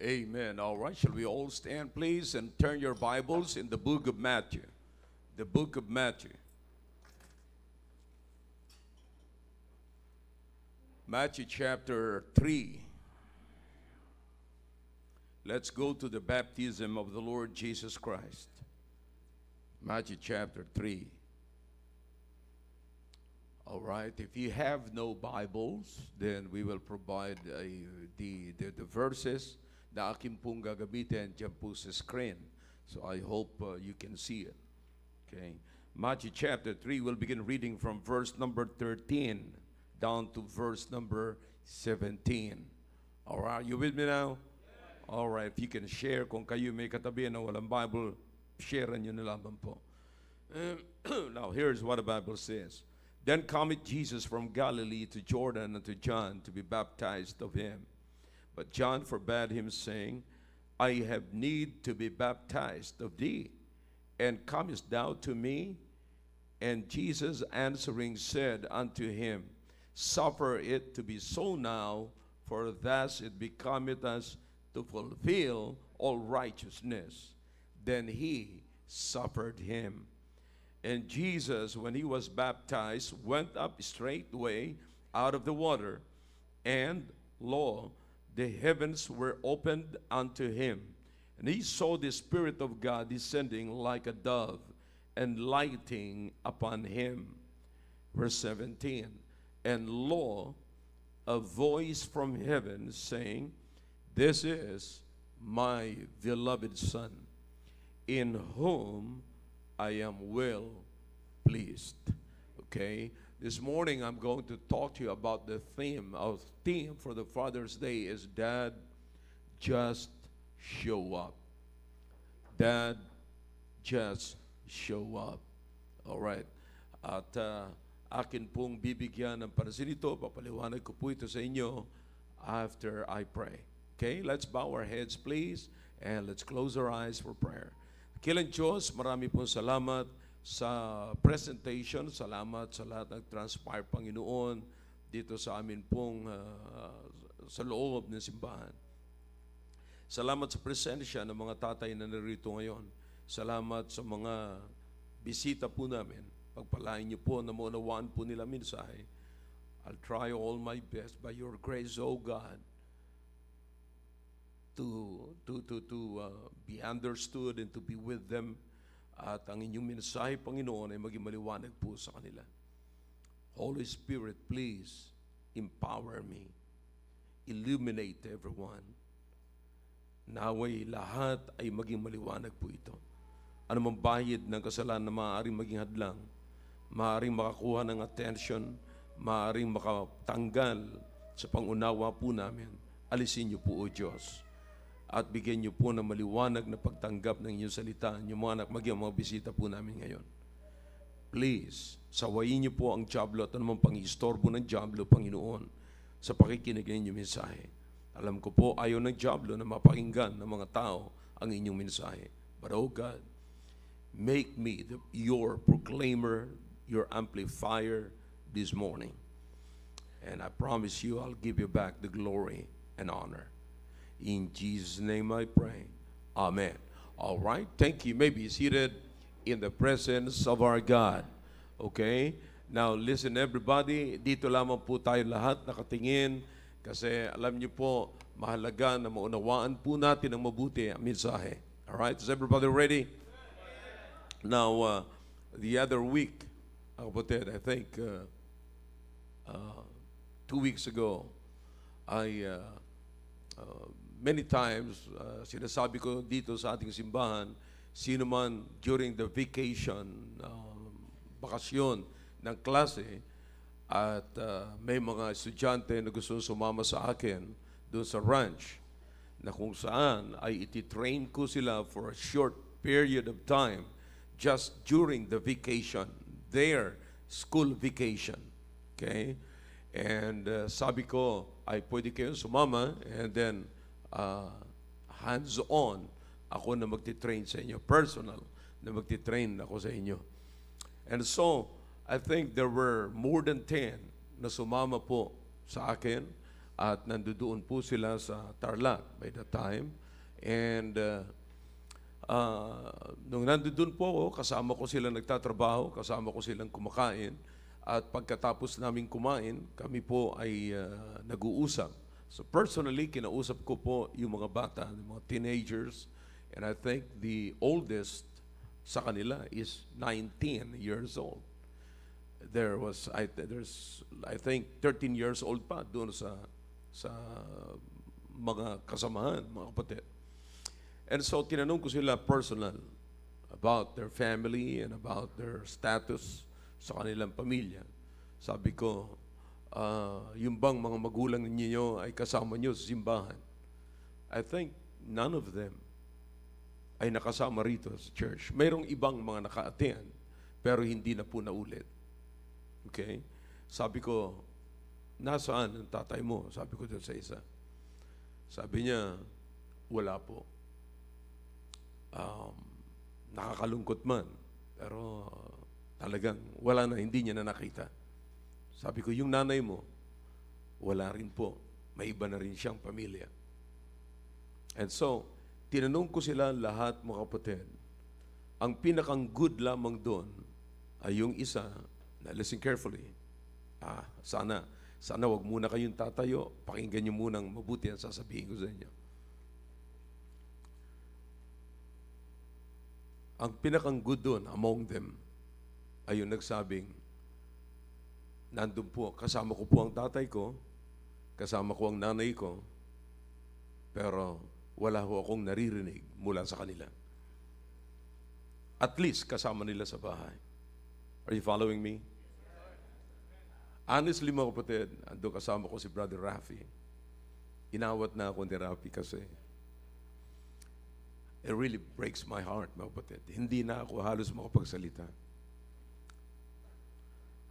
Amen. All right, shall we all stand, please, and turn your Bibles in the book of Matthew. The book of Matthew. Matthew chapter 3. Let's go to the baptism of the Lord Jesus Christ. Matthew chapter 3. All right, if you have no Bibles, then we will provide the verses na aking pong gagamitin dyan po sa screen. So I hope you can see it. Okay. Matthew chapter 3, we'll begin reading from verse number 13 down to verse number 17. All right, you with me now? Yes. All right, if you can share, kung kayo may katabi na walang Bible, share nyo na lamang po. Now, here's what the Bible says. Then cometh Jesus from Galilee to Jordan unto John to be baptized of him. But John forbade him, saying, I have need to be baptized of thee, and comest thou to me? And Jesus answering said unto him, Suffer it to be so now, for thus it becometh us to fulfill all righteousness. Then he suffered him. And Jesus, when he was baptized, went up straightway out of the water, and lo, the heavens were opened unto him. And he saw the Spirit of God descending like a dove and lighting upon him. Verse 17. And lo, a voice from heaven saying, This is my beloved Son, in whom I am well pleased. Okay? This morning I'm going to talk to you about the theme. Our theme for the Father's Day is Dad, just show up. Dad, just show up. All right. At akin pong bibigyan ng pansin ito, papaliwanag ko po ito sa inyo after I pray. Okay? Let's bow our heads, please, and let's close our eyes for prayer. Kilang Diyos, marami pong salamat sa presentation. Salamat sa lahat ng transpire, Panginoon, dito sa amin pong sa loob ng simbahan. Salamat sa presensya ng mga tatay na narito ngayon. Salamat sa mga bisita po namin. Pagpalain niyo po na maunawaan po nila mensahe. I'll try all my best by your grace, O God, to be understood and to be with them. At ang inyong mensahe, Panginoon, ay maging maliwanag po sa kanila. Holy Spirit, please empower me. Illuminate everyone. Naway lahat ay maging maliwanag po ito. Anumang bahid ng kasalanan na maaaring maging hadlang, maaaring makakuha ng attention, maaaring makatanggal sa pangunawa po namin, alisin niyo po, O Diyos. At bigyan niyo po ng maliwanag na pagtanggap ng inyong salita. Yung mga anak, maging mga bisita po namin ngayon. Please, sawayin niyo po ang diablo at anumang pang-istorbo ng diablo, Panginoon, sa pakikinig ng inyong mensahe. Alam ko po, ayaw ng diablo na mapakinggan ng mga tao ang inyong mensahe. But, oh God, make me your proclaimer, your amplifier this morning. And I promise you, I'll give you back the glory and honor. In Jesus' name I pray. Amen. All right. Thank you. You may be seated in the presence of our God. Okay? Now, listen everybody. Dito lamang po tayo lahat nakatingin kasi alam niyo po, mahalaga na maunawaan po natin ang mabuti ang mensahe. All right? Is everybody ready? Now, the other week, I think 2 weeks ago, many times, sinasabi ko dito sa ating simbahan, sino man during the vacation, bakasyon ng klase, at may mga estudyante na gusto sumama sa akin doon sa ranch, na kung saan ay iti-train ko sila for a short period of time just during the vacation, their school vacation. Okay? And sabi ko, ay pwede kayo sumama, and then hands-on ako na magti-train sa inyo, personal na magti-train ako sa inyo. And so, I think there were more than 10 na sumama po sa akin At nandoon po sila sa Tarlac by that time. And nung nandoon po ako, kasama ko silang nagtatrabaho, kasama ko silang kumakain. At pagkatapos namin kumain, kami po ay nag-uusap. So personally, kinausap ko po yung mga bata, yung mga teenagers. And I think the oldest sa kanila is 19 years old. There's I think 13 years old pa doon sa mga kasamahan, mga kapatid. And so tinanong ko sila personal about their family and about their status sa kanilang pamilya. Sabi ko, yung bang mga magulang ninyo ay kasama nyo sa simbahan? I think none of them ay nakasama rito sa church. Mayroong ibang mga naka-attend, pero hindi na po naulit. Okay? Sabi ko, nasaan ang tatay mo? Sabi ko doon sa isa. Sabi niya, wala po. Nakakalungkot man, pero talagang wala na, hindi niya na nakita. Sabi ko, yung nanay mo, wala rin po. May iba na rin siyang pamilya. And so, tinanong ko sila lahat, mga kapatid. Ang pinakang good lamang doon ay yung isa, na listen carefully, sana wag muna kayong tatayo, pakinggan niyo munang mabuti ang sasabihin ko sa inyo. Ang pinakang good doon among them ay yung nagsabing, nandun po, kasama ko po ang tatay ko, kasama ko ang nanay ko, pero wala ho akong naririnig mula sa kanila. At least kasama nila sa bahay. Are you following me? Honestly, mga kapatid, ando kasama ko si Brother Rafi. Inawat na ako ni Rafi kasi it really breaks my heart, mga kapatid. Hindi na ako halos makapagsalita.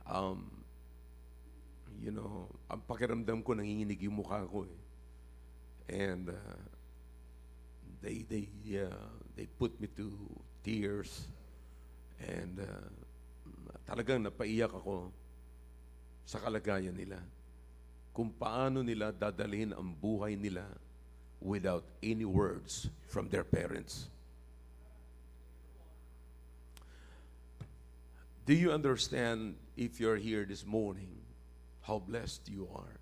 Ang pakiramdam ko, nanginginig yung mukha ko eh. And they put me to tears. And talagang napaiyak ako sa kalagayan nila. Kung paano nila dadalhin ang buhay nila without any words from their parents. Do you understand, if you're here this morning, how blessed you are?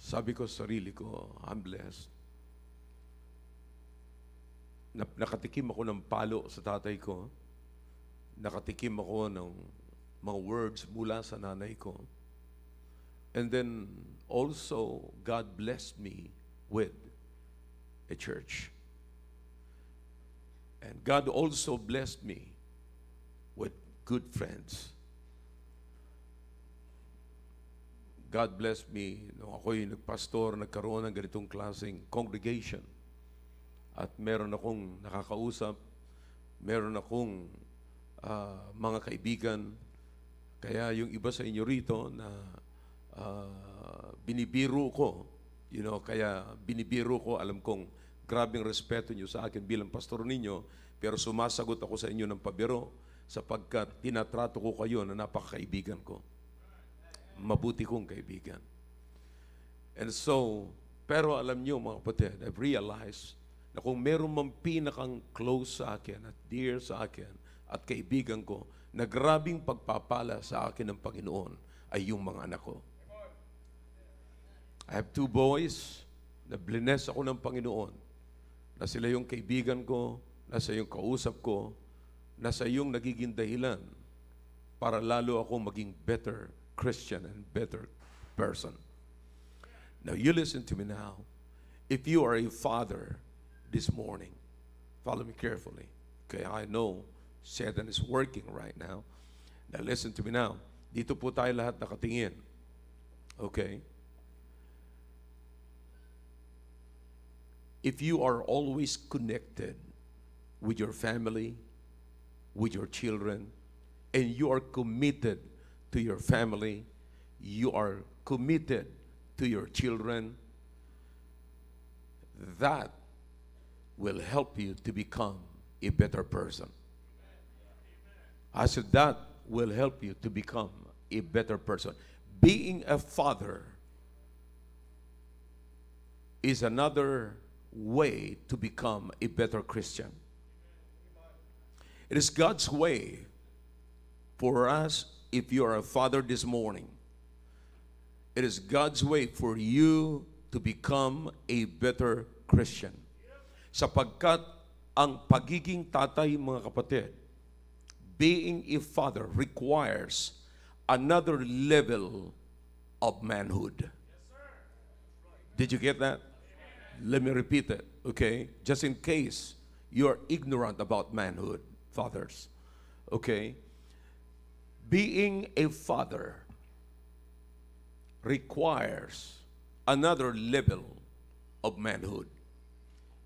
Sabi ko sa sarili ko, I'm blessed. Nakatikim ako ng palo sa tatay ko. Nakatikim ako ng mga words mula sa nanay ko. And then also, God blessed me with a church. And God also blessed me with good friends. God blessed me nung ako'y nagpastor, nagkaroon ng ganitong klaseng congregation. At meron akong nakakausap, meron akong mga kaibigan. Kaya yung iba sa inyo rito na binibiro ko, kaya binibiro ko, alam kong grabing respeto nyo sa akin bilang pastor ninyo, pero sumasagot ako sa inyo ng pabiro sapagkat tinatrato ko kayo na napakakaibigan ko. Mabuti kong kaibigan. And so, pero alam nyo mga kapatid, I've realized na kung meron mang pinakang close sa akin at dear sa akin at kaibigan ko, na grabing pagpapala sa akin ng Panginoon ay yung mga anak ko. I have 2 boys na bless ako ng Panginoon, na sila yung kaibigan ko, nasa yung kausap ko, nasa yung nagiging dahilan para lalo ako maging better Christian and better person. Now, you listen to me now. If you are a father this morning, follow me carefully. Okay, I know Satan is working right now. Now, listen to me now. Dito po tayo lahat nakatingin. Okay? If you are always connected with your family, with your children, and you are committed to your family, you are committed to your children, that will help you to become a better person. I said that will help you to become a better person. being a father is another way to become a better Christian. It is God's way for us, if you are a father this morning, it is God's way for you to become a better Christian. Sapagkat ang pagiging tatay, mga kapatid, being a father requires another level of manhood. Did you get that? Let me repeat it, okay? Just in case you're ignorant about manhood, fathers, okay? Being a father requires another level of manhood.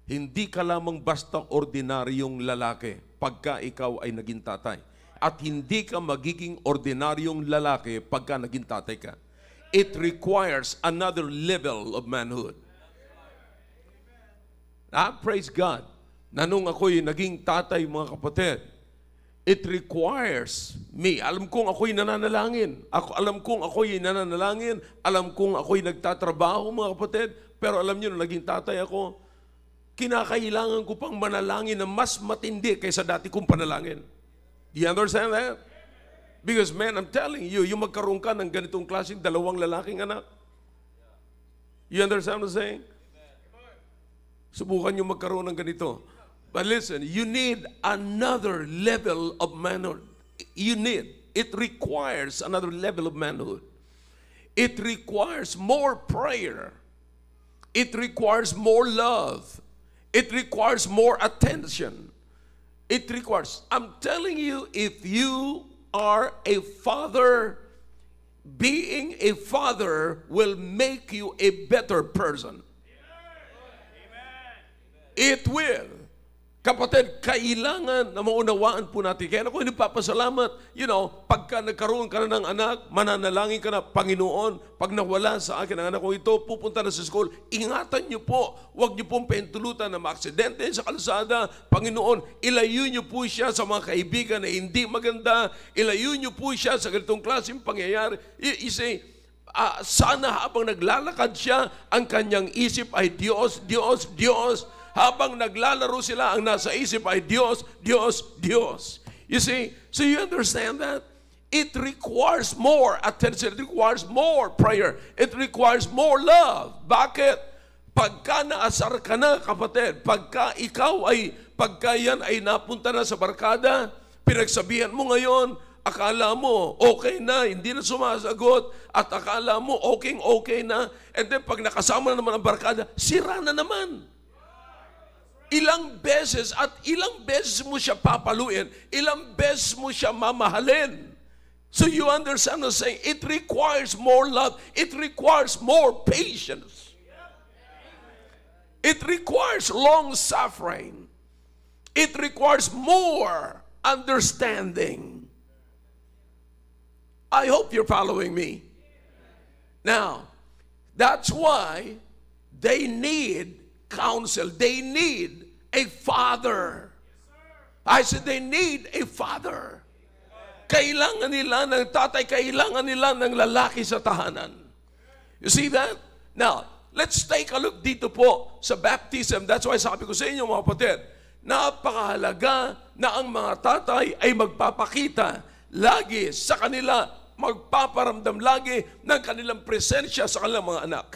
Hindi ka lamang basta ordinaryong lalaki pagka ikaw ay naging tatay. At hindi ka magiging ordinaryong lalaki pagka naging tatay ka. It requires another level of manhood. Praise God. Na nung ako'y naging tatay, mga kapatid, it requires me. Alam kong ako'y nananalangin. Alam kong ako'y nananalangin. Alam kong ako'y nagtatrabaho, mga kapatid. Pero alam niyo, nung naging tatay ako, kinakailangan ko pang manalangin na mas matindi kaysa dati kong panalangin. Do you understand that? Because man, I'm telling you, yung magkaroon ka ng ganitong klaseng dalawang lalaking anak. You understand what I'm saying? Subukan nyo magkaroon ng ganito. But listen, you need another level of manhood. It requires another level of manhood. It requires more prayer. It requires more love. It requires more attention. It requires, I'm telling you, if you are a father, being a father will make you a better person. It will. Kapatid, kailangan na maunawaan po natin. Kaya ako nagpapasalamat, pagka nagkaroon ka na ng anak, mananalangin ka na, Panginoon, pag nawala sa akin ang anak ko ito, pupunta na sa school, ingatan niyo po. Huwag niyo pong pentulutan na maaksidente sa kalsada. Panginoon, ilayo niyo po siya sa mga kaibigan na hindi maganda. Ilayo niyo po siya sa ganitong klaseng pangyayari. Sana habang naglalakad siya, ang kanyang isip ay Diyos, Diyos, Diyos. Habang naglalaro sila, ang nasa isip ay Diyos, Diyos, Diyos. You see? So you understand that? It requires more attention. It requires more prayer. It requires more love. Bakit? Pagka naasar ka na, kapatid, pagka yan ay napunta na sa barkada, pinagsabihan mo ngayon, akala mo okay na, hindi na sumasagot, at akala mo okay na, and then pag nakasama na naman ang barkada, sira na naman. Ilang beses mo siya papaluin, ilang beses mo siya mamahalin. So you understand what I'm saying? It requires more love. It requires more patience. It requires long suffering. It requires more understanding. I hope you're following me. Now, that's why they need counsel. They need a father. I said they need a father. Kailangan nila ng tatay, kailangan nila ng lalaki sa tahanan. You see that? Now, let's take a look dito po sa baptism. That's why sabi ko sa inyo, mga kapatid, napakahalaga na ang mga tatay ay magpapakita lagi sa kanila, magpaparamdam lagi ng kanilang presensya sa kanilang mga anak.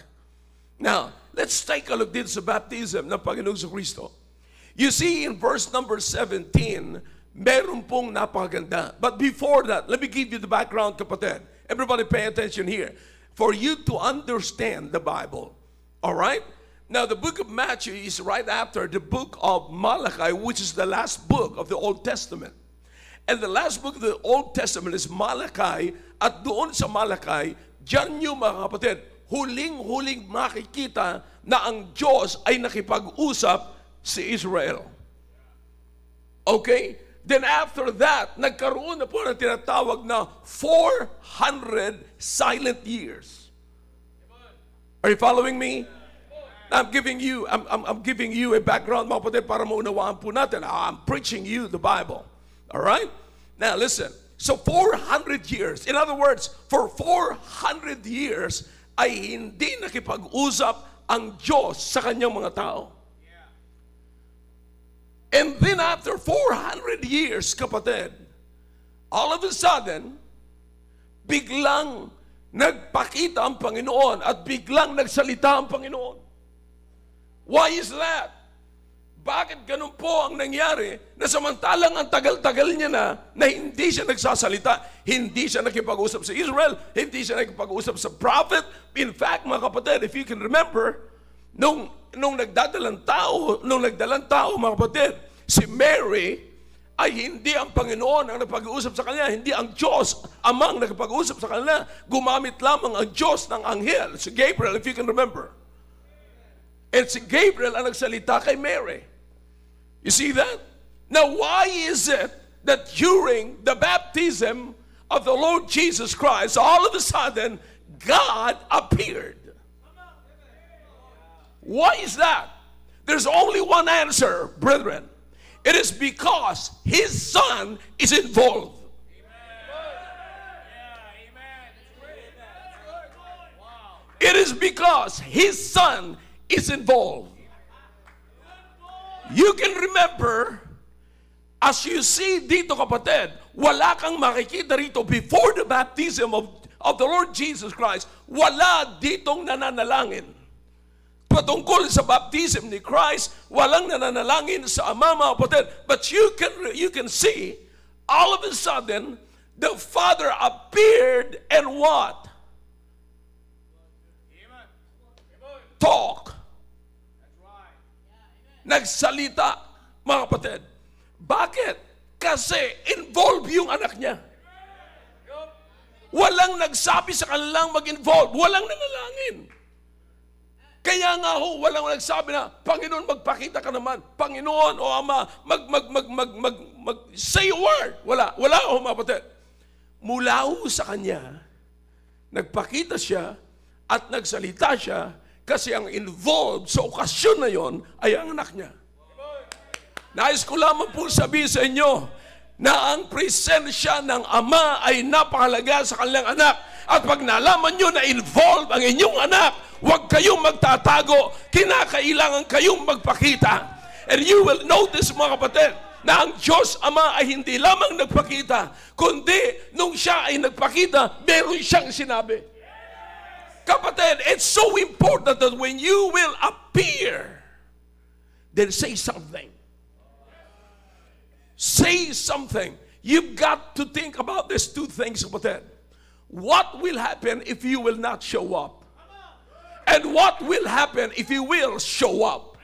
Now, let's take a look dito sa baptism ng Panginoong Kristo. You see in verse number 17, meron pong napakaganda. But before that, let me give you the background, kapatid. Everybody pay attention here. For you to understand the Bible. All right? Now, the book of Matthew is right after the book of Malachi, which is the last book of the Old Testament. And the last book of the Old Testament is Malachi. At doon sa Malachi, dyan nyo, mga kapatid, huling-huling makikita na ang Diyos ay nakipag-usap si Israel. Okay? Then after that, nagkaroon na po ng tinatawag na 400 silent years. Are you following me? I'm giving you a background, mga kapatid, para maunawaan po natin. I'm preaching you the Bible. All right? Now listen. So 400 years, in other words, for 400 years, ay hindi nakipag-usap ang Diyos sa kanyang mga tao. And then after 400 years, kapatid, all of a sudden, biglang nagpakita ang Panginoon at biglang nagsalita ang Panginoon. Why is that? Bakit ganun po ang nangyari na samantalang ang tagal-tagal niya na hindi siya nagsasalita, hindi siya nakipag-usap sa Israel, hindi siya nakipag-usap sa prophet. In fact, mga kapatid, if you can remember, nung nagdalang tao, mga kapatid, si Mary ay hindi ang Panginoon ang nagpag-uusap sa kanya, hindi ang Diyos amang nagpag-uusap sa kanya, gumamit lamang ang Diyos ng anghel, si Gabriel, if you can remember. And si Gabriel ang nagsalita kay Mary. You see that? Now, why is it that during the baptism of the Lord Jesus Christ, all of a sudden, God appeared? Why is that? There's only one answer, brethren. It is because His Son is involved. It is because His Son is involved. You can remember, as you see dito kapatid, wala kang makikita rito before the baptism of the Lord Jesus Christ, wala ditong nananalangin. Patungkol sa baptism ni Christ, walang nananalangin sa Ama, mga kapatid. But you can see, all of a sudden, the Father appeared and what? Talk. Nagsalita, mga kapatid. Bakit? Kasi involved yung anak niya. Walang nagsabi sa kanilang mag-involve. Walang nanalangin. Kaya nga ho, walang nagsabi na, Panginoon, magpakita ka naman. Panginoon o Ama, say a word. Wala ho, mga kapatid. Mula ho sa kanya, nagpakita siya at nagsalita siya. Kasi ang involved sa okasyon na yon ay ang anak niya. Nais ko lamang po sabihin sa inyo na ang presensya ng Ama ay napakalaga sa kanilang anak. At pag nalaman nyo na involved ang inyong anak, huwag kayong magtatago, kinakailangan kayong magpakita. And you will notice, mga kapatid, na ang Diyos Ama ay hindi lamang nagpakita, kundi nung siya ay nagpakita, meron siyang sinabi. Kapatid, it's so important that when you will appear, then say something. Say something. You've got to think about these two things, kapatid. What will happen if you will not show up? And what will happen if you will show up?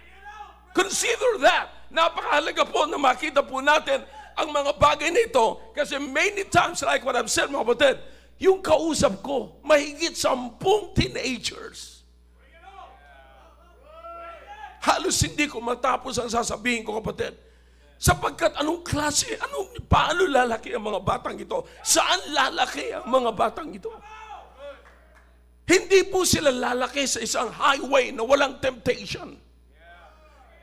Consider that. Napakahalaga po na makita po natin ang mga bagay nito kasi many times, like what I've said, mga kapatid, yung kausap ko, mahigit 10 teenagers. Halos hindi ko matapos ang sasabihin ko, kapatid. Sapagkat anong klase, paano lalaki ang mga batang ito? Saan lalaki ang mga batang ito? Hindi po sila lalaki sa isang highway na walang temptation.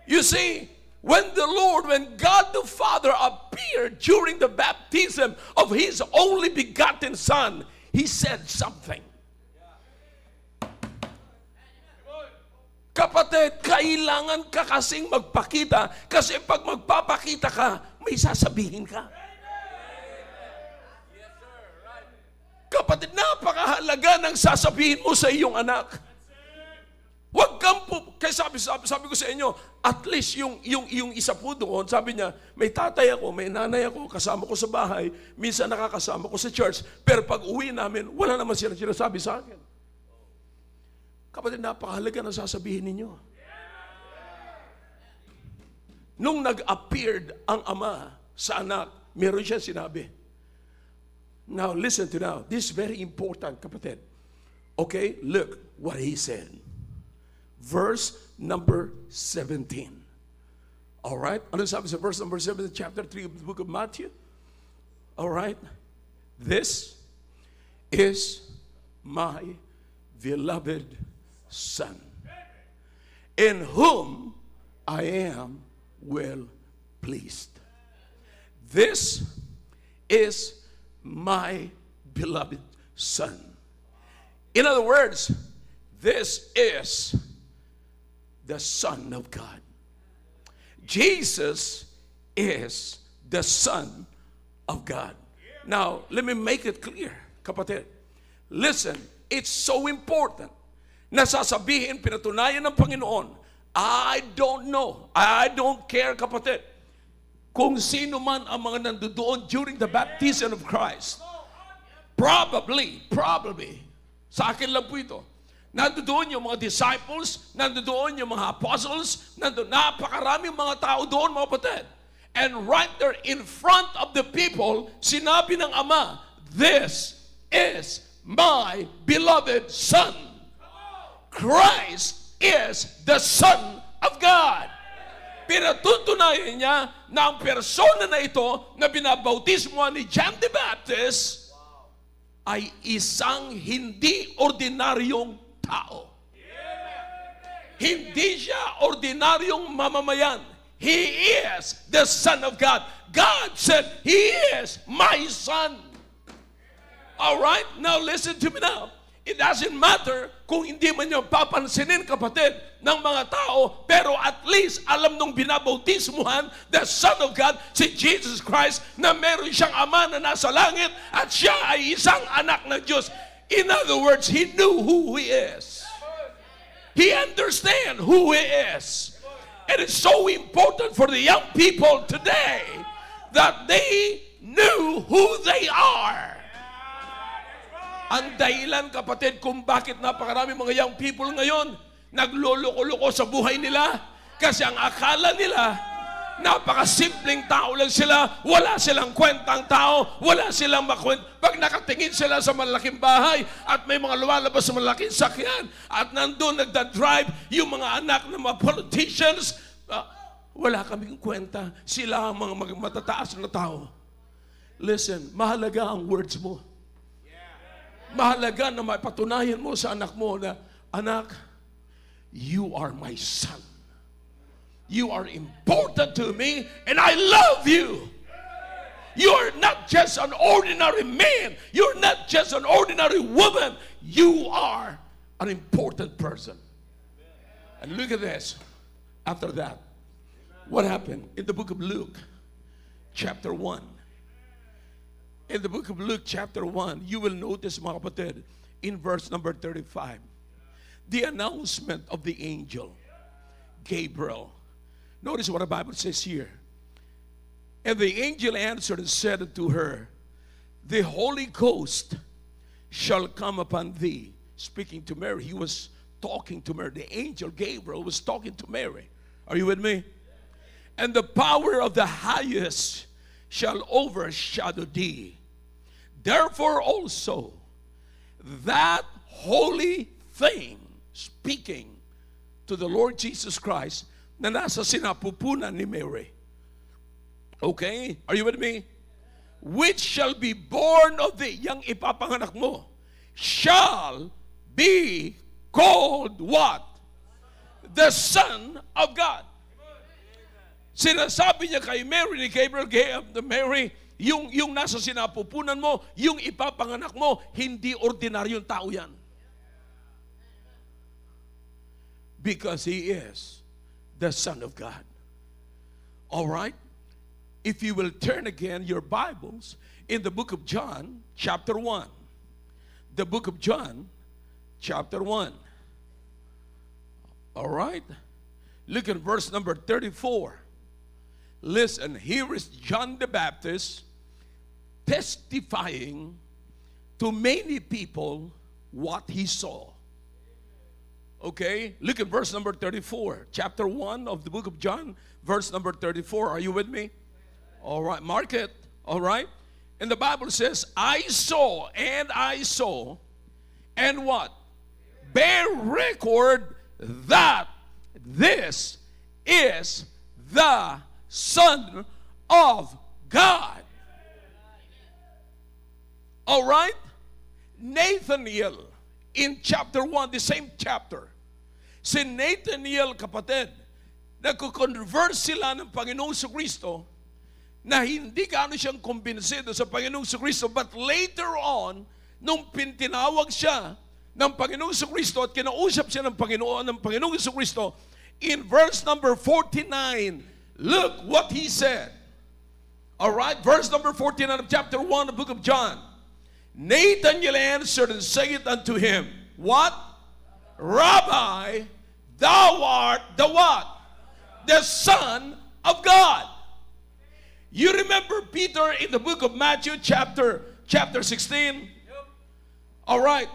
You see, when God the Father appeared during the baptism of His only begotten Son, He said something. Kapatid, kailangan ka kasing magpakita kasi pag magpapakita ka, may sasabihin ka. Kapatid, napakahalaga ng sasabihin mo sa iyong anak. Huwag kang po, kaya sabi ko sa inyo, at least yung isa po doon, sabi niya, may tatay ako, may nanay ako, kasama ko sa bahay, minsan nakakasama ko sa church, pero pag uwi namin, wala naman sila sinasabi sa akin. Kapatid, napakahalaga na sasabihin ninyo. Nung nag-appeared ang Ama sa anak, meron siya sinabi. Now, listen to now. This is very important, kapatid. Okay, look what he said. Verse number 17. All right? Ano sabi sa verse number 17, chapter 3 of the book of Matthew? All right? This is my beloved Son, in whom I am well pleased. This is my beloved Son. In other words, this is the Son of God. Jesus is the Son of God. Now, let me make it clear, kapatid. Listen, it's so important na sasabihin, pinatunayan ng Panginoon, I don't know, I don't care, kapatid, kung sino man ang mga nandoon during the baptism of Christ. Probably, sa akin lang po ito, nandoon yung mga disciples, nandoon yung mga apostles, nandoon napakaraming mga tao doon, mga kapatid. And right there in front of the people, sinabi ng Ama, this is my beloved Son. Christ is the Son of God. Pinatutunayan niya na ang persona na ito na binabautismoan ni John the Baptist ay isang hindi ordinaryong tao. Hindi siya ordinaryong mamamayan. He is the Son of God. God said, He is my Son. All right? Now listen to me now. It doesn't matter kung hindi man yung papansinin, kapatid, ng mga tao, pero at least alam nung binabautismuhan, the Son of God, si Jesus Christ, na meron siyang Ama na nasa langit at siya ay isang anak ng Diyos. In other words, he knew who he is. He understands who he is. And it's so important for the young people today that they knew who they are. Ang dahilan, kapatid, kung bakit napakarami mga young people ngayon nagloloko-loko sa buhay nila kasi ang akala nila napakasimpleng tao lang sila, wala silang kwentang tao, wala silang makwenta. Pag nakatingin sila sa malaking bahay at may mga lumalabas sa malaking sakyan at nandun nagda-drive yung mga anak ng mga politicians, wala kaming kwenta, sila ang mga matataas na tao. Listen, mahalaga ang words mo. Mahalaga na mapatunayan mo sa anak mo na, anak, you are my son. You are important to me and I love you. You are not just an ordinary man. You're not just an ordinary woman. You are an important person. And look at this. After that, what happened? In the book of Luke, chapter 1. In the book of Luke, chapter 1, you will notice, mga kapatid, in verse number 35, the announcement of the angel, Gabriel. Notice what the Bible says here. And the angel answered and said unto her, the Holy Ghost shall come upon thee. Speaking to Mary, he was talking to Mary. The angel Gabriel was talking to Mary. Are you with me? And the power of the highest shall overshadow thee. Therefore also, that holy thing, speaking to the Lord Jesus Christ, na nasa sinapupunan ni Mary. Okay? Are you with me? Which shall be born of thee, yang ipapanganak mo, shall be called what? The Son of God. Sinasabi niya kay Mary, ni Gabriel, Mary, yung nasa sinapupunan mo, yung ipapanganak mo, hindi ordinaryong tao yan. Because he is the Son of God. All right? If you will turn again your Bibles in the book of John, chapter 1. The book of John, chapter 1. All right? Look at verse number 34. Listen, here is John the Baptist testifying to many people what he saw. Okay? Look at verse number 34. Chapter 1 of the book of John, verse number 34. Are you with me? All right, mark it. All right? And the Bible says, I saw, and what? Bear record that this is the Son of God. All right? Nathanael, in chapter 1, the same chapter, si Nathanael, kapatid, nagko-converse sila ng Panginoong Kristo na hindi gaano siyang kumbinsido sa Panginoong Kristo. But later on, nung tinawag siya ng Panginoong Kristo at kinausap siya ng Panginoong Kristo, in verse number 49, look what he said. Alright, verse number 49 of chapter 1 of the book of John. Nathanael answered and said unto him, what? Rabbi, thou art the what? The Son of God. You remember Peter in the book of Matthew chapter 16? Alright,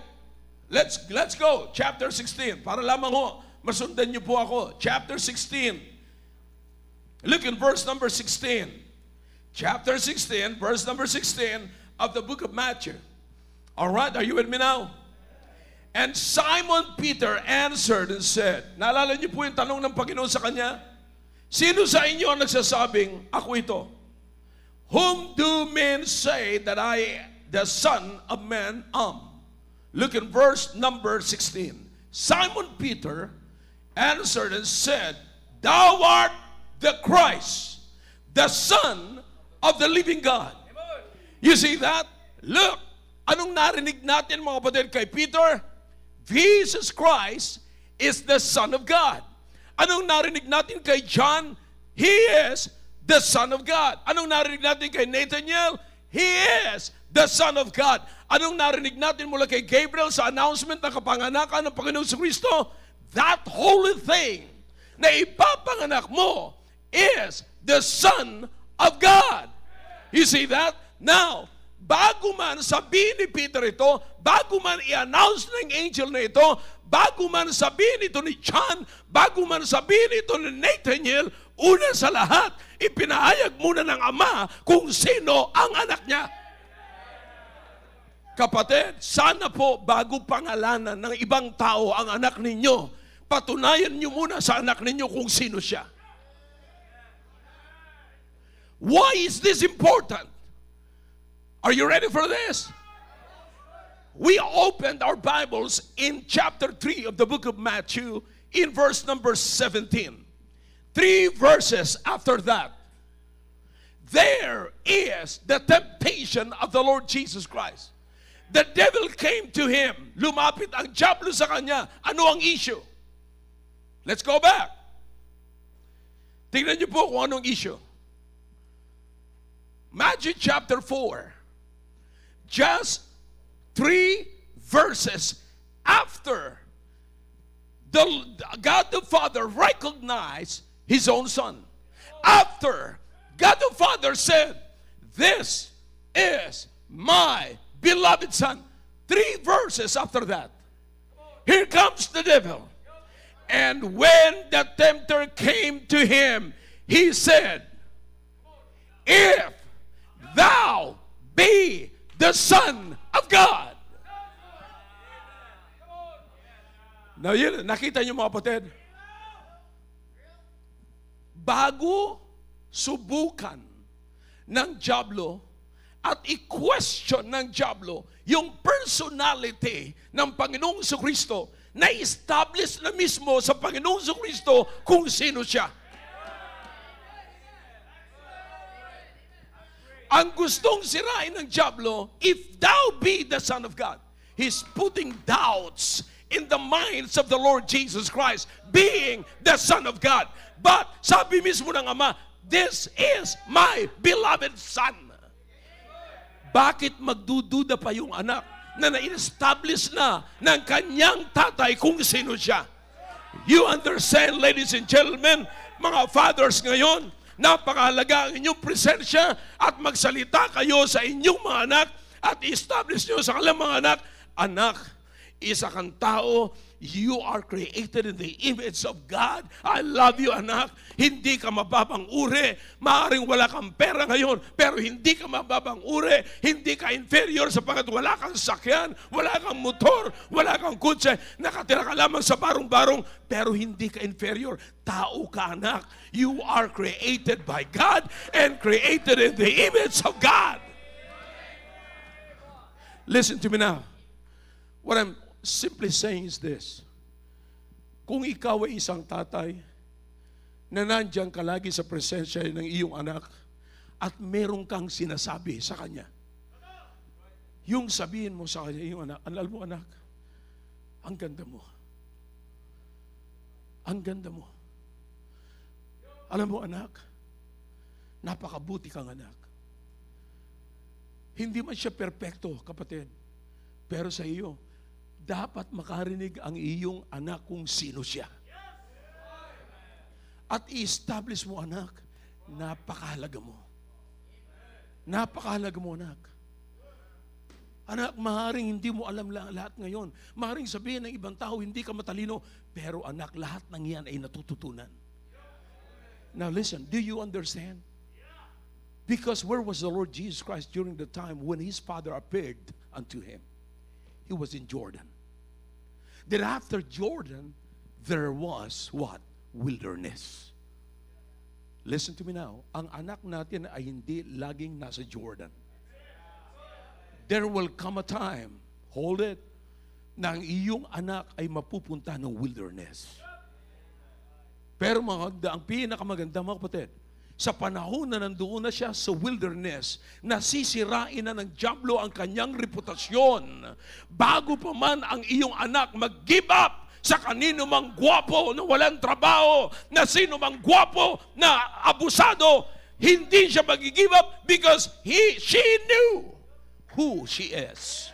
let's go. Chapter 16. Para lamang ho, masundan niyo po ako. Chapter 16. Look in verse number 16. Chapter 16, verse number 16 of the book of Matthew. Alright, are you with me now? And Simon Peter answered and said, naalala niyo po yung tanong ng Panginoon sa kanya? Sino sa inyo ang nagsasabing, ako ito? Whom do men say that I, the Son of Man, am? Look in verse number 16. Simon Peter answered and said, thou art the Christ, the Son of the living God. You see that? Look, anong narinig natin mga kapatid kay Peter? Jesus Christ is the Son of God. Anong narinig natin kay John? He is the Son of God. Anong narinig natin kay Nathanael? He is the Son of God. Anong narinig natin mula kay Gabriel sa announcement ng kapanganakan ng Panginoong Kristo? That holy thing na ipapanganak mo is the Son of God. You see that? Now, bago man sabihin ni Peter ito, bago man i-announce ng angel na ito, bago man sabihin ito ni John, bago man sabihin ito ni Nathanael, una sa lahat, ipinahayag muna ng Ama kung sino ang anak niya. Kapatid, sana po bago pangalanan ng ibang tao ang anak ninyo, patunayan niyo muna sa anak ninyo kung sino siya. Why is this important? Are you ready for this? We opened our Bibles in chapter 3 of the book of Matthew in verse number 17. 3 verses after that. There is the temptation of the Lord Jesus Christ. The devil came to him. Lumapit ang diablo sa kanya. Ano ang issue? Let's go back. Tingnan niyo po kung anong issue. Matthew chapter 4. Just 3 verses after God the Father recognized His own Son. After God the Father said, this is my beloved Son. 3 verses after that. Here comes the devil. And when the tempter came to him, he said, if thou be the Son of God. Now yun, nakita niyo mga kapatid, bago subukan ng diablo at i-question ng diablo yung personality ng Panginoong Kristo, na-establish na mismo sa Panginoong Kristo kung sino siya. Ang gustong sirain ng diablo, if thou be the Son of God, he's putting doubts in the minds of the Lord Jesus Christ, being the Son of God. But sabi mismo ng Ama, this is my beloved Son. Bakit magdududa pa yung anak na na-establish na ng kanyang tatay kung sino siya? You understand, ladies and gentlemen, mga fathers ngayon, napakahalaga ang inyong presensya at magsalita kayo sa inyong mga anak at i-establish nyo sa kanilang mga anak, anak, isa kang tao, you are created in the image of God. I love you, anak. Hindi ka mababang uri. Maaaring wala kang pera ngayon, pero hindi ka mababang uri. Hindi ka inferior sapagkat wala kang sakyan, wala kang motor, wala kang kutse. Nakatira ka lamang sa barong-barong, pero hindi ka inferior. Tao ka, anak. You are created by God and created in the image of God. Listen to me now. What I'm simply saying is this. Kung ikaw ay isang tatay na nandiyan ka lagi sa presensya ng iyong anak at meron kang sinasabi sa kanya. Yung sabihin mo sa kanya, yung anak, alam mo anak, ang ganda mo. Ang ganda mo. Alam mo anak, napakabuti kang anak. Hindi man siya perpekto, kapatid. Pero sa iyo, dapat makarinig ang iyong anak kung sino siya. At i-establish mo anak, napakahalaga mo. Napakahalaga mo anak. Anak, maaaring hindi mo alam lahat ngayon. Maaaring sabihin ng ibang tao, hindi ka matalino. Pero anak, lahat ng yan ay natututunan. Now listen, do you understand? Because where was the Lord Jesus Christ during the time when His Father appeared unto Him? He was in Jordan. Then after Jordan, there was what? Wilderness. Listen to me now. Ang anak natin ay hindi laging nasa Jordan. There will come a time, hold it, na ang iyong anak ay mapupunta ng wilderness. Pero ang pinakamaganda mga kapatid, sa panahon na nandoon na siya sa wilderness, nasisirain na ng dyablo ang kanyang reputasyon. Bago pa man ang iyong anak mag-give up sa kanino mang gwapo na walang trabaho, na sino mang gwapo na abusado, hindi siya mag-give up because she knew who she is.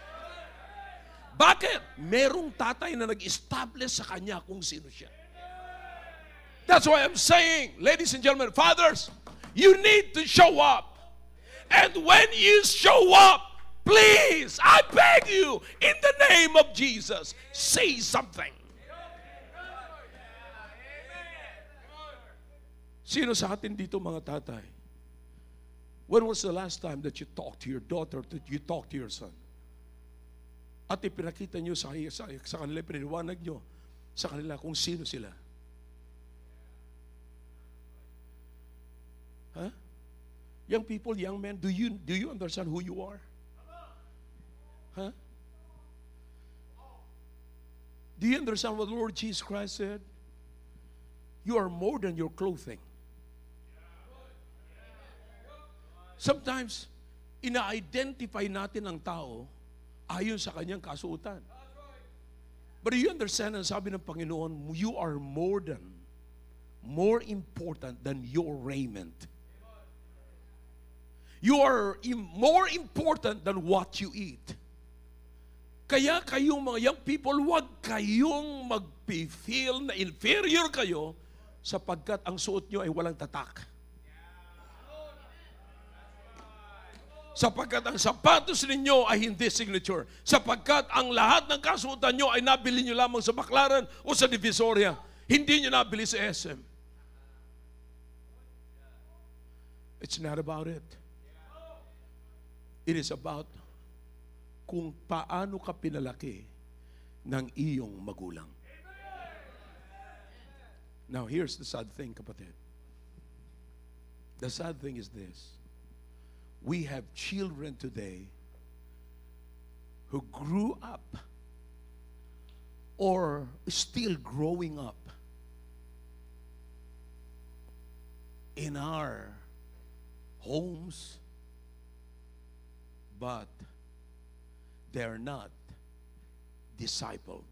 Bakit? Merong tatay na nag-establish sa kanya kung sino siya. That's why I'm saying, ladies and gentlemen, fathers, you need to show up. And when you show up, please, I beg you, in the name of Jesus, say something. Sino sa atin dito mga tatay? When was the last time that you talked to your daughter, that you talked to your son? At ipinakita nyo sa kanila, piniliwanag nyo sa kanila kung sino sila. Huh? Young people, young men, do you understand who you are? Huh? Do you understand what the Lord Jesus Christ said? You are more than your clothing. Sometimes, ina-identify natin ang tao ayon sa kanyang kasuotan. But do you understand ang sabi ng Panginoon, you are more important than your raiment. You are more important than what you eat. Kaya kayong mga young people, huwag kayong mag-feel na inferior kayo sapagkat ang suot nyo ay walang tatak. Sapagkat ang sapatos ninyo ay hindi signature. Sapagkat ang lahat ng kasuotan nyo ay nabili nyo lamang sa Baclaran o sa Divisoria. Hindi nyo nabili sa SM. It's not about it. It is about kung paano ka pinalaki ng iyong magulang. Now, here's the sad thing, kapatid. The sad thing is this. We have children today who grew up or still growing up in our homes, but they're not discipled.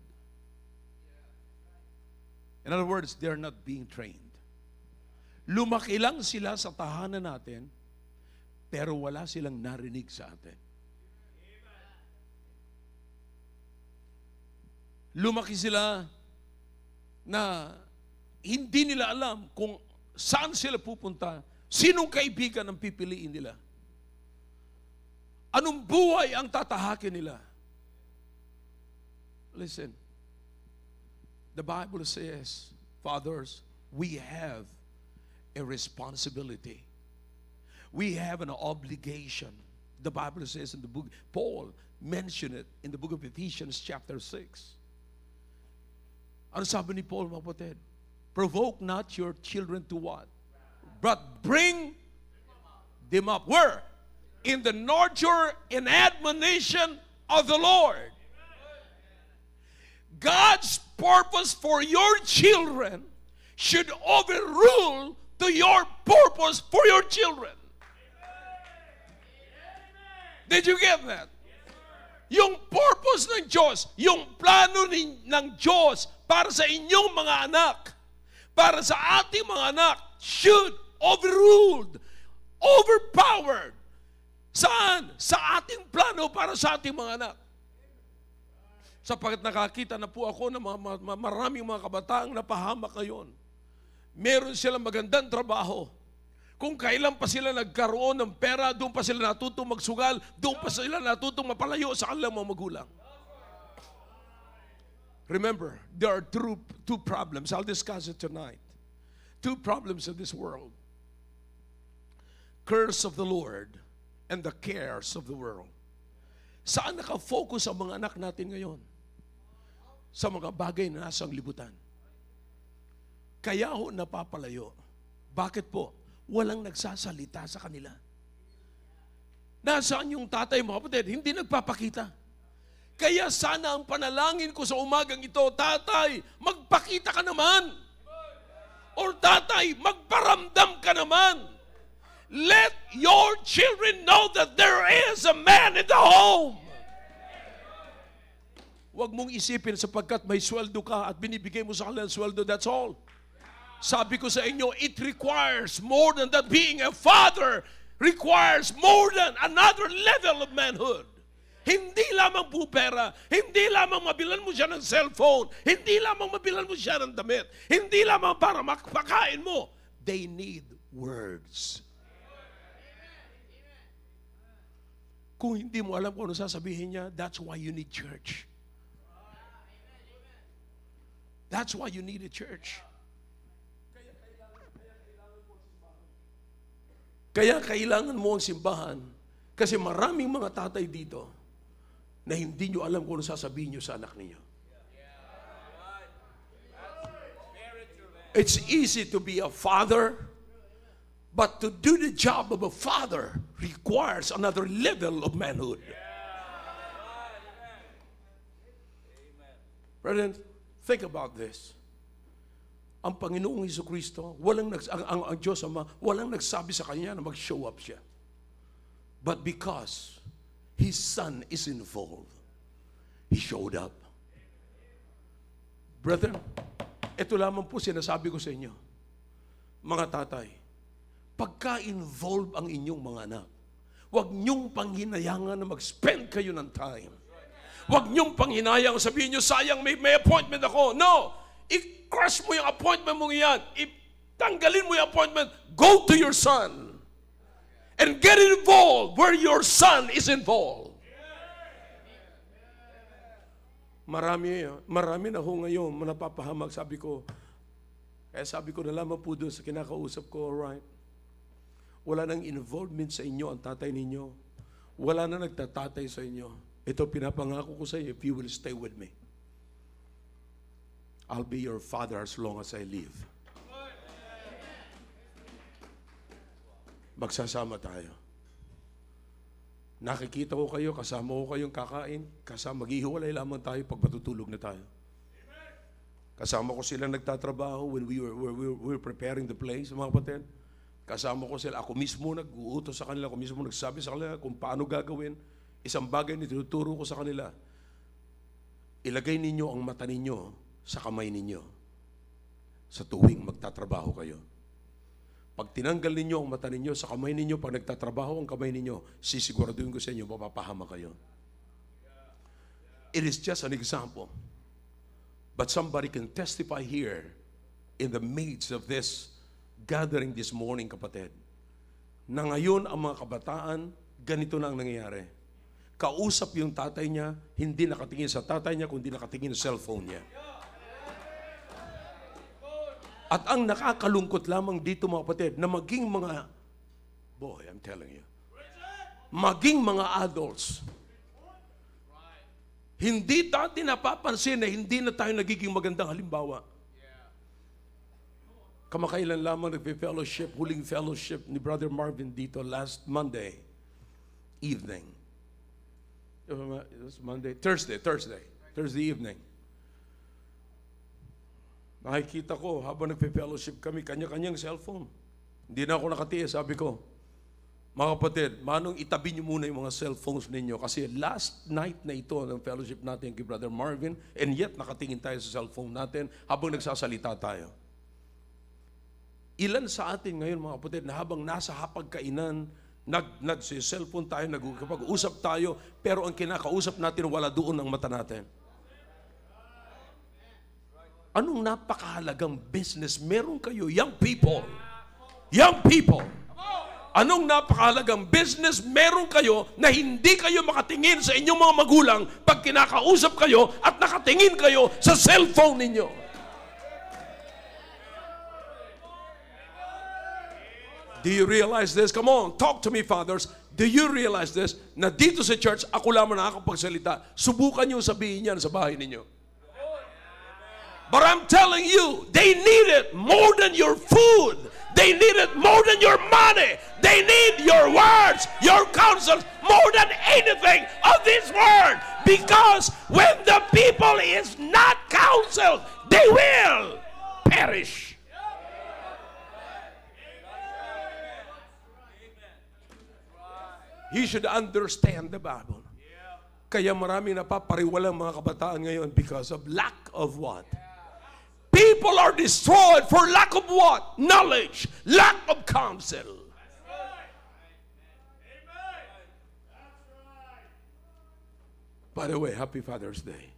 In other words, they're not being trained. Lumaki lang sila sa tahanan natin, pero wala silang narinig sa atin. Lumaki sila na hindi nila alam kung saan sila pupunta, sinong kaibigan ang pipiliin nila, anong buhay ang tatahakin nila. Listen, the Bible says, fathers, we have a responsibility. We have an obligation. The Bible says in the book, Paul mentioned it in the book of Ephesians chapter 6. Ano sabi ni Paul, mga kapatid? Provoke not your children to what? But bring them up. Where? In the nurture and admonition of the Lord. God's purpose for your children should overrule to your purpose for your children. Did you get that? Yung purpose ng Diyos, yung plano ng Diyos para sa inyong mga anak, para sa ating mga anak, should overruled, overpowered. Saan? Sa ating plano para sa ating mga anak. Sapagkat nakakita na po ako ng maraming mga kabataang napahamak ngayon. Meron silang magandang trabaho. Kung kailan pa sila nagkaroon ng pera, doon pa sila natutong magsugal, doon pa sila natutong mapalayo sa kanilang mga magulang. Remember, there are two problems. I'll discuss it tonight. Two problems in this world. Curse of the Lord and the cares of the world. Saan nakafocus ang mga anak natin ngayon? Sa mga bagay na nasa libutan. Kaya ho napapalayo. Bakit po? Walang nagsasalita sa kanila. Nasaan yung tatay, mga kapatid? Hindi nagpapakita. Kaya sana ang panalangin ko sa umagang ito, tatay, magpakita ka naman. Or tatay, magparamdam ka naman. Let your children know that there is a man in the home. Huwag mong isipin sapagkat may sweldo ka at binibigay mo sa kanila ang sweldo, that's all. Sabi ko sa inyo, it requires more than that. Being a father requires more than another level of manhood. Hindi lamang po pera, hindi lamang mabilan mo siya ng cellphone, hindi lamang mabilan mo siya ng damit, hindi lamang para makapakain mo. They need words. Kung hindi mo alam kung ano sasabihin niya, that's why you need church. That's why you need a church. Kaya kailangan mo ang simbahan kasi maraming mga tatay dito na hindi nyo alam kung ano sasabihin nyo sa anak ninyo. It's easy to be a father, but to do the job of a father requires another level of manhood. Brethren, think about this. Ang Panginoong Jesucristo, ang Diyos Ama, walang nagsabi sa Kanya na mag-show up siya. But because His Son is involved, He showed up. Brethren, ito lamang po sinasabi ko sa inyo. Mga tatay, pagka-involve ang inyong mga anak, huwag niyong panghinayangan na mag-spend kayo ng time. Huwag niyong panghinayang sabihin niyo, sayang may appointment ako. No! I-crush mo yung appointment mo yan. Tanggalin mo yung appointment. Go to your son. And get involved where your son is involved. Marami na ho ngayon napapahamag. Sabi ko na lamang po doon sa kinakausap ko, alright. Wala nang involvement sa inyo ang tatay ninyo. Wala na nagtatatay sa inyo. Ito pinapangako ko sa inyo, if you will stay with me, I'll be your father as long as I live. Magsasama tayo. Nakikita ko kayo, kasama ko kayong kakain, maghihiwalay lamang tayo pag matutulog na tayo. Kasama ko sila nagtatrabaho when we were preparing the place, mga kapatid. Kasama ko sila, ako mismo nag-uutos sa kanila, ako mismo nagsabi sa kanila kung paano gagawin. Isang bagay na tinuturo ko sa kanila, ilagay ninyo ang mata ninyo sa kamay ninyo sa tuwing magtatrabaho kayo. Pag tinanggal ninyo ang mata ninyo sa kamay ninyo, pag nagtatrabaho ang kamay ninyo, sisiguraduhin ko sa inyo, mapapahama kayo. It is just an example. But somebody can testify here in the midst of this gathering this morning, kapatid, na ngayon ang mga kabataan, ganito na ang nangyayari. Kausap yung tatay niya, hindi nakatingin sa tatay niya, kundi nakatingin sa cellphone niya. At ang nakakalungkot lamang dito, mga kapatid, na maging mga, boy, I'm telling you, maging mga adults, hindi natin napapansin na hindi na tayo nagiging magandang halimbawa. Kamakailan lamang nagpe-fellowship, huling fellowship ni Brother Marvin dito last Monday evening. Thursday evening. Nakikita ko, habang nagpe-fellowship kami, kanya-kanyang cellphone. Hindi na ako nakatiis, sabi ko, Mga kapatid, manong itabi niyo muna yung mga cellphones ninyo kasi last night na ito ng fellowship natin kay Brother Marvin, and yet nakatingin tayo sa cellphone natin habang nagsasalita tayo. Ilan sa atin ngayon, mga kapatid, na habang nasa hapagkainan, nag-cellphone tayo, nagkapag-usap tayo, pero ang kinakausap natin wala doon ang mata natin. Anong napakahalagang business meron kayo, young people? Young people! Anong napakahalagang business meron kayo na hindi kayo makatingin sa inyong mga magulang pag kinakausap kayo at nakatingin kayo sa cellphone ninyo? Do you realize this? Come on, talk to me, fathers. Do you realize this? Na dito sa church, ako lamang nakakapagsalita. Subukan niyo sabihin yan sa bahay ninyo. But I'm telling you, they need it more than your food. They need it more than your money. They need your words, your counsels, more than anything of this world. Because when the people is not counseled, they will perish. You should understand the Bible. Kaya maraming napapariwalang mga kabataan ngayon because of lack of what? People are destroyed for lack of what? Knowledge. Lack of counsel. By the way, happy Father's Day.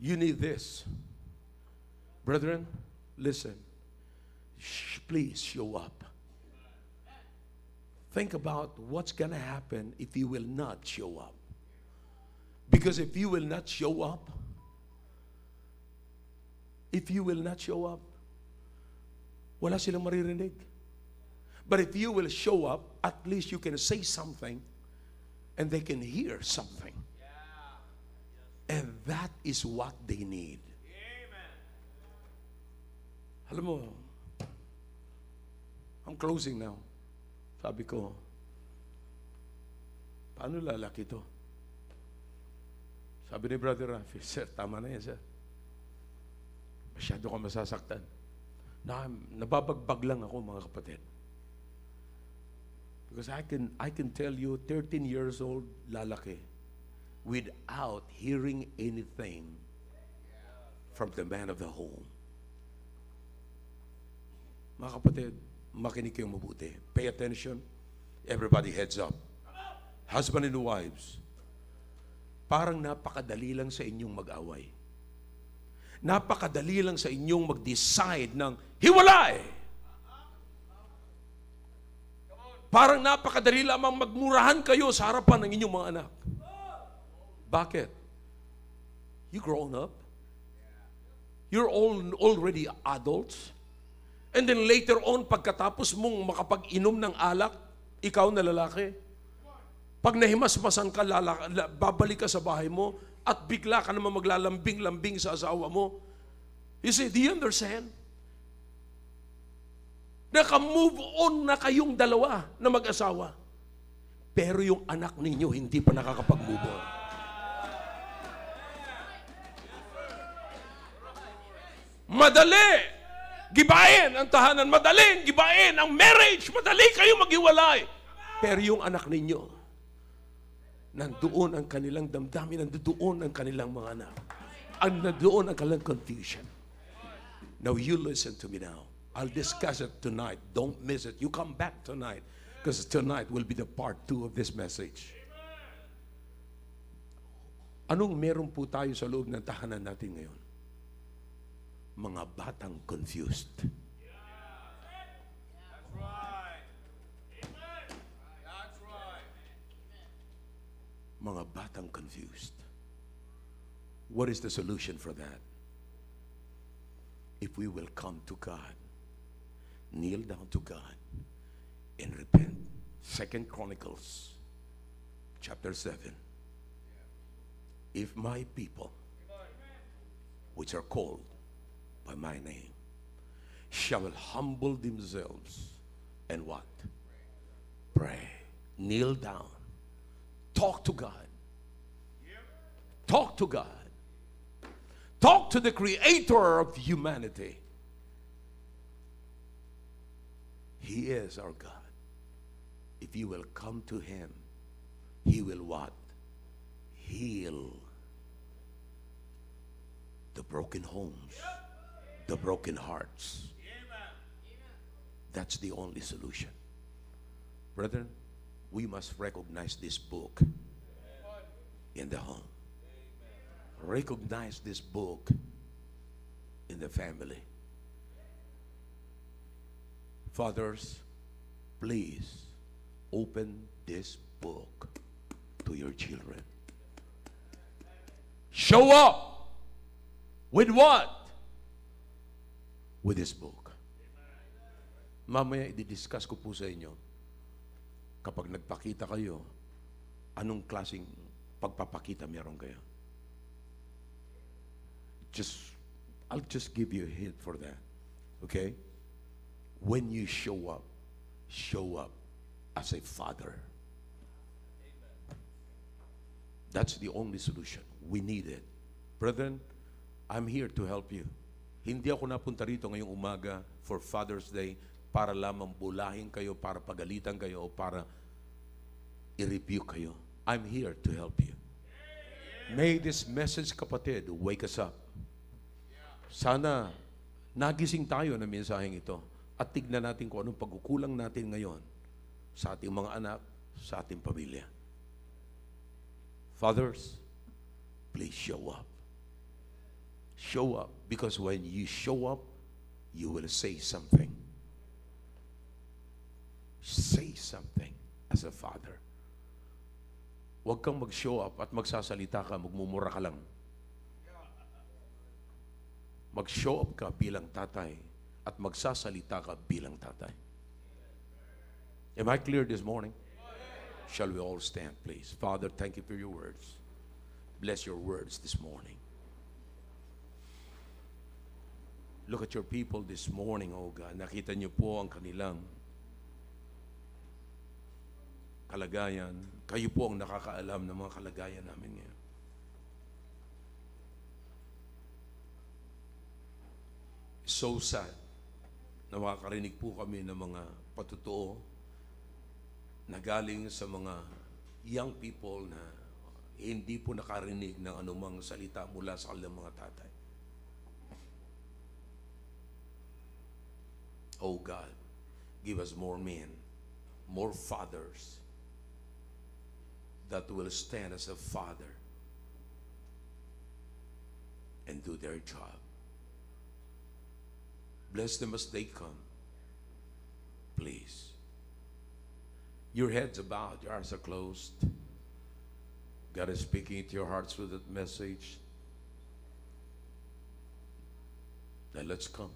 You need this. Brethren, listen. Please show up. Think about what's going to happen if you will not show up. Because if you will not show up, wala silang maririnig. But if you will show up, at least you can say something and they can hear something. And that is what they need. Alam mo, I'm closing now. Sabi ko, paano lalaki to? Sabi ni Brother Rafi, sir, tama na yan, sir. Masyado ka masasaktan. Nababagbag lang ako, mga kapatid. Because I can tell you, 13 years old, lalaki, without hearing anything from the man of the home. Mga kapatid, makinig kayong mabuti. Pay attention. Everybody heads up. Husband and wives, parang napakadali lang sa inyong mag-away. Napakadali lang sa inyong mag-decide ng hiwalay. Parang napakadali lamang magmurahan kayo sa harapan ng inyong mga anak. Bakit? You grown up. You're all already adults. And then later on, pagkatapos mong makapag-inom ng alak, ikaw na lalaki, pag nahimasmasan ka, babalik ka sa bahay mo, at bigla ka naman maglalambing-lambing sa asawa mo. You see, do you understand? Naka-move on na kayong dalawa na mag-asawa. Pero yung anak ninyo hindi pa nakakapag-move on. Madali! Gibain ang tahanan, madaling gibain ang marriage, madali kayo maghiwalay. Pero yung anak ninyo, nandoon ang kanilang damdamin, nandoon ang kanilang mga anak. Nandoon ang kanilang confusion. Now you listen to me now. I'll discuss it tonight. Don't miss it. You come back tonight because tonight will be the part 2 of this message. Anong meron po tayo sa loob ng tahanan natin ngayon? Mga batang confused. That's right. Amen. That's right. Mga batang confused. What is the solution for that? If we will come to God, kneel down to God, and repent. 2 Chronicles chapter 7. If my people, which are called by my name, shall humble themselves and what? Pray. Kneel down. Talk to God. Talk to God. Talk to the creator of humanity. He is our God. If you will come to Him, He will what? Heal the broken homes, the broken hearts. That's the only solution. Brethren, we must recognize this book in the home. Recognize this book in the family. Fathers, please open this book to your children. Show up with what? With this book. Mamaya i-discuss ko po sa inyo, kapag nagpakita kayo, anong klaseng pagpapakita meron kayo. I'll just give you a hint for that. Okay? When you show up as a father. That's the only solution. We need it. Brethren, I'm here to help you. Hindi ako napunta rito ngayong umaga for Father's Day para lamang bulahin kayo, para pagalitan kayo, o para i-rebuke kayo. I'm here to help you. May this message, kapatid, wake us up. Sana nagising tayo na mensaheng ito at tignan natin kung anong pagkukulang natin ngayon sa ating mga anak, sa ating pamilya. Fathers, please show up. Show up, because when you show up, you will say something. Say something as a father. Huwag kang mag-show up at magsasalita ka, magmumura ka lang. Mag-show up ka bilang tatay at magsasalita ka bilang tatay. Am I clear this morning? Shall we all stand, please? Father, thank you for your words. Bless your words this morning. Look at your people this morning, oh God. Nakita niyo po ang kanilang kalagayan. Kayo po ang nakakaalam ng mga kalagayan namin ngayon. So sad na makakarinig po kami ng mga patutuo na galing sa mga young people na hindi po nakarinig ng anumang salita mula sa kanilang mga tatay. Oh God, give us more men, more fathers that will stand as a father and do their job. Bless them as they come. Please. Your heads are bowed, your eyes are closed. God is speaking into your hearts through that message. Now let's come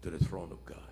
to the throne of God.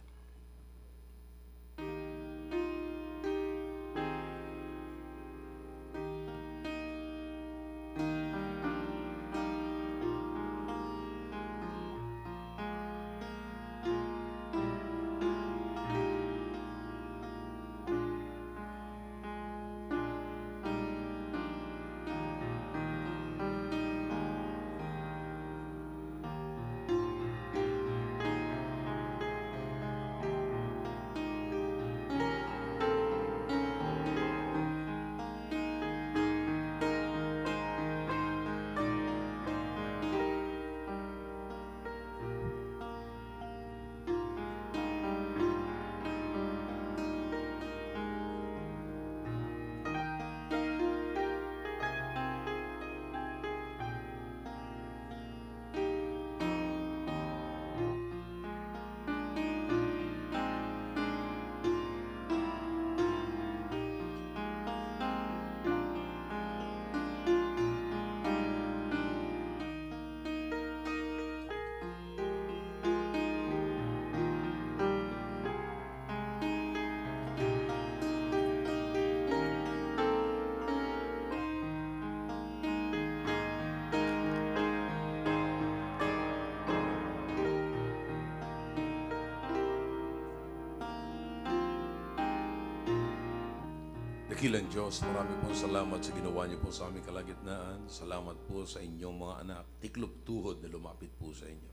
Dakilang Diyos, marami pong salamat sa ginawa niyo po sa aming kalagitnaan. Salamat po sa inyong mga anak, tiklop tuhod na lumapit po sa inyo.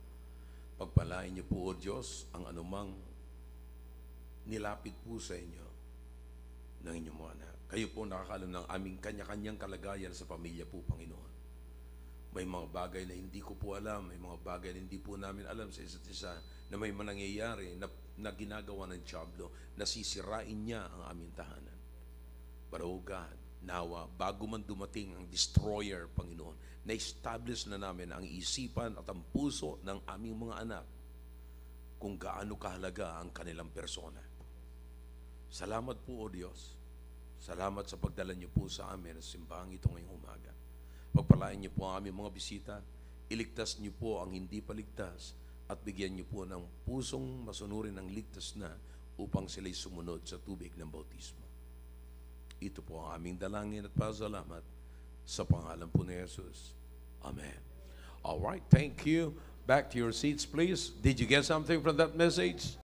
Pagpalain niyo po, O Diyos, ang anumang nilapit po sa inyo ng inyong mga anak. Kayo po nakakalam ng aming kanya-kanyang kalagayan sa pamilya po, Panginoon. May mga bagay na hindi ko po alam, may mga bagay na hindi po namin alam sa isa't isa, na may mga nangyayari na ginagawa ng Diablo, nasisirain niya ang aming tahanan. But oh God, nawa, bago man dumating ang destroyer, Panginoon, na-establish na namin ang isipan at ang puso ng aming mga anak kung gaano kahalaga ang kanilang persona. Salamat po, O Diyos. Salamat sa pagdala niyo po sa amin sa simbahang ito ngayong umaga. Pagpalain niyo po ang aming mga bisita, iligtas niyo po ang hindi paligtas, at bigyan niyo po ng pusong masunurin ng ligtas na upang sila'y sumunod sa tubig ng bautismo. Ito po ang aming dalangin at pasalamat sa pangalan po ni Jesus. Amen. All right, thank you. Back to your seats, please. Did you get something from that message?